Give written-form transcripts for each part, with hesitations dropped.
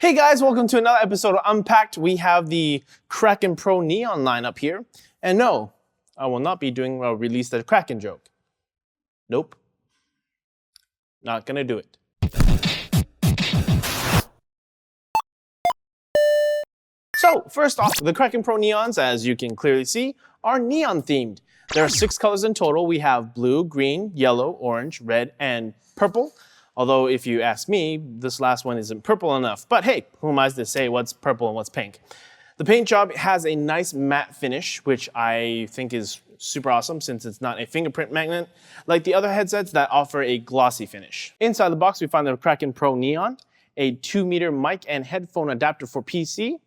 Hey guys, welcome to another episode of Unpacked. We have the Kraken Pro Neon lineup here. And no, I will not be doing a release the Kraken joke. Nope. Not gonna do it. So, first off, the Kraken Pro Neons, as you can clearly see, are neon themed. There are 6 colors in total. We have blue, green, yellow, orange, red, and purple. Although, if you ask me, this last one isn't purple enough. But hey, who am I to say what's purple and what's pink? The paint job has a nice matte finish, which I think is super awesome since it's not a fingerprint magnet like the other headsets that offer a glossy finish. Inside the box, we find the Kraken Pro Neon, a 2-meter mic and headphone adapter for PC,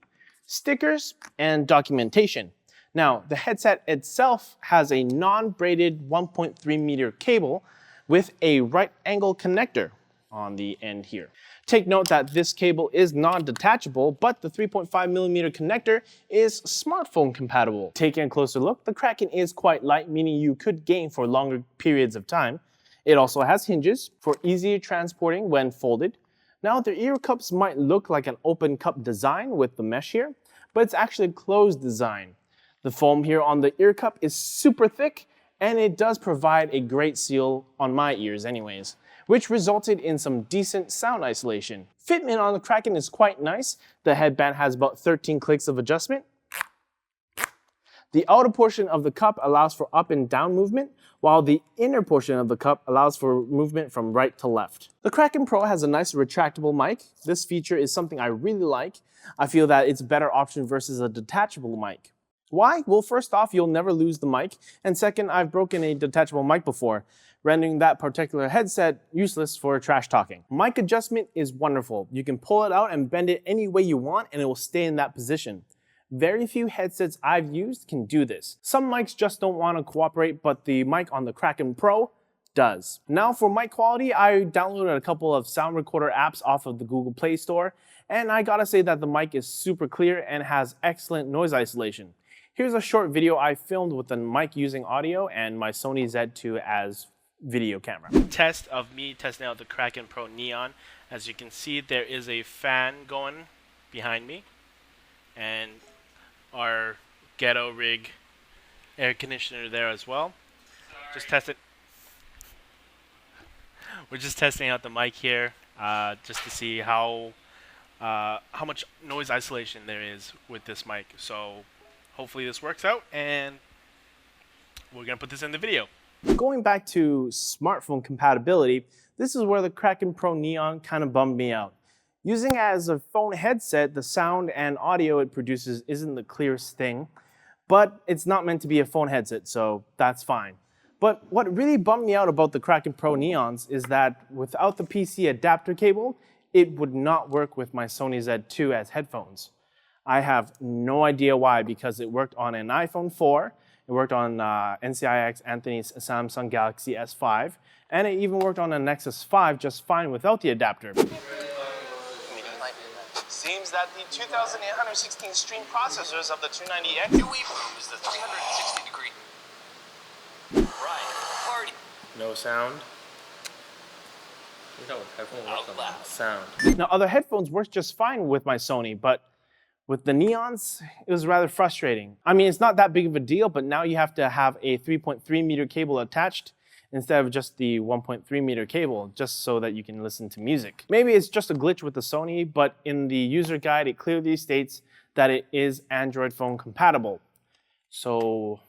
stickers, and documentation. Now, the headset itself has a non-braided 1.3-meter cable with a right angle connector on the end here. Take note that this cable is non-detachable, but the 3.5mm connector is smartphone compatible. Taking a closer look, the Kraken is quite light, meaning you could game for longer periods of time. It also has hinges for easier transporting when folded. Now, the ear cups might look like an open cup design with the mesh here, but it's actually a closed design. The foam here on the ear cup is super thick, and it does provide a great seal on my ears anyways, which resulted in some decent sound isolation. Fitment on the Kraken is quite nice. The headband has about 13 clicks of adjustment. The outer portion of the cup allows for up and down movement, while the inner portion of the cup allows for movement from right to left. The Kraken Pro has a nice retractable mic. This feature is something I really like. I feel that it's a better option versus a detachable mic. Why? Well, first off, you'll never lose the mic, and second, I've broken a detachable mic before, rendering that particular headset useless for trash talking. Mic adjustment is wonderful. You can pull it out and bend it any way you want, and it will stay in that position. Very few headsets I've used can do this. Some mics just don't want to cooperate, but the mic on the Kraken Pro does. Now for mic quality, I downloaded a couple of sound recorder apps off of the Google Play Store, and I gotta say that the mic is super clear and has excellent noise isolation. Here's a short video I filmed with the mic using audio and my Sony Z2 as video camera. Test of me testing out the Kraken Pro Neon. As you can see, there is a fan going behind me, and our ghetto rig air conditioner there as well. We're just testing out the mic here, just to see how much noise isolation there is with this mic. So hopefully this works out, and we're gonna put this in the video. Going back to smartphone compatibility, this is where the Kraken Pro Neon kind of bummed me out. Using it as a phone headset, the sound and audio it produces isn't the clearest thing, but it's not meant to be a phone headset, so that's fine. But what really bummed me out about the Kraken Pro Neons is that without the PC adapter cable, it would not work with my Sony Z2 as headphones. I have no idea why, because it worked on an iPhone 4, it worked on NCIX Anthony's Samsung Galaxy S5, and it even worked on a Nexus 5 just fine without the adapter. Seems that the 2816 stream processors of the 290X UEFOOM is the 360-degree. Right, party. No sound. Loud. Sound. Now, other headphones worked just fine with my Sony, but with the Neons, it was rather frustrating. I mean, it's not that big of a deal, but now you have to have a 3.3-meter cable attached instead of just the 1.3-meter cable, just so that you can listen to music. Maybe it's just a glitch with the Sony, but in the user guide, it clearly states that it is Android phone compatible. So,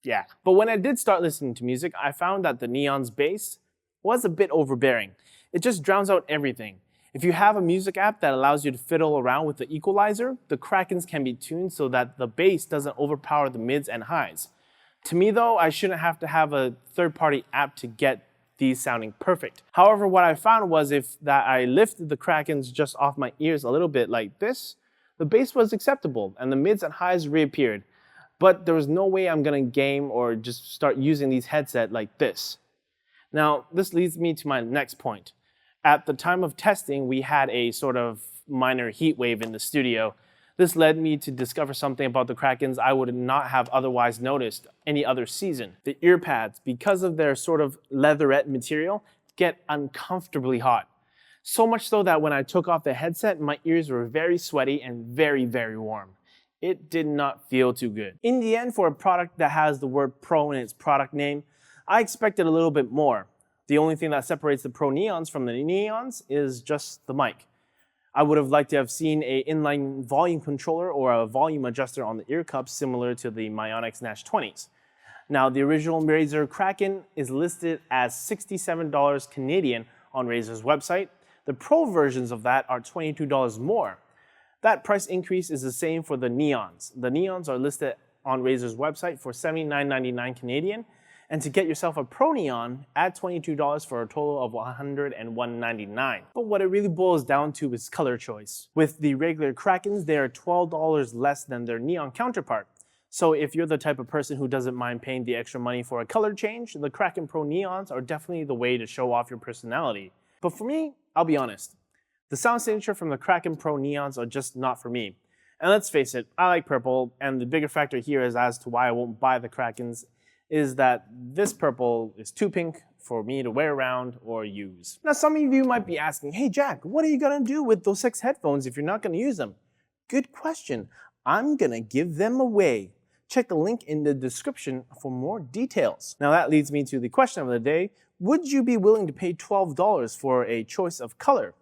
yeah. But when I did start listening to music, I found that the Neon's bass was a bit overbearing. It just drowns out everything. If you have a music app that allows you to fiddle around with the equalizer, the Krakens can be tuned so that the bass doesn't overpower the mids and highs. To me though, I shouldn't have to have a third-party app to get these sounding perfect. However, what I found was if I lifted the Krakens just off my ears a little bit like this, the bass was acceptable and the mids and highs reappeared. But there was no way I'm gonna game or just start using these headsets like this. Now, this leads me to my next point. At the time of testing, we had a sort of minor heat wave in the studio. This led me to discover something about the Krakens I would not have otherwise noticed any other season. The ear pads, because of their sort of leatherette material, get uncomfortably hot. So much so that when I took off the headset, my ears were very sweaty and very, very warm. It did not feel too good. In the end, for a product that has the word Pro in its product name, I expected a little bit more. The only thing that separates the Pro Neons from the Neons is just the mic. I would have liked to have seen an inline volume controller or a volume adjuster on the ear cups similar to the Myonix Nash 20s. Now, the original Razer Kraken is listed as $67 Canadian on Razer's website. The Pro versions of that are $22 more. That price increase is the same for the Neons. The Neons are listed on Razer's website for $79.99 Canadian, and to get yourself a Pro Neon, add $22 for a total of $101.99. But what it really boils down to is color choice. With the regular Krakens, they are $12 less than their Neon counterpart. So if you're the type of person who doesn't mind paying the extra money for a color change, the Kraken Pro Neons are definitely the way to show off your personality. But for me, I'll be honest. The sound signature from the Kraken Pro Neons are just not for me. And let's face it, I like purple, and the bigger factor here is as to why I won't buy the Krakens is that this purple is too pink for me to wear around or use. Now some of you might be asking, hey Jack, what are you gonna do with those 6 headphones if you're not gonna use them? Good question. I'm gonna give them away. Check the link in the description for more details. Now that leads me to the question of the day. Would you be willing to pay $12 for a choice of color?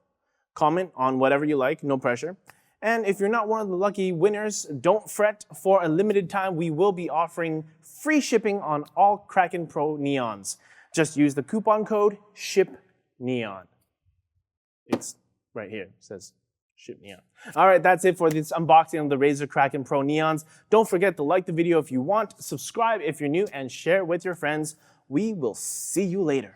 Comment on whatever you like, no pressure. And if you're not one of the lucky winners, don't fret. For a limited time, we will be offering free shipping on all Kraken Pro Neons. Just use the coupon code SHIPNEON. It's right here, it says SHIPNEON. All right, that's it for this unboxing of the Razer Kraken Pro Neons. Don't forget to like the video if you want, subscribe if you're new, and share with your friends. We will see you later.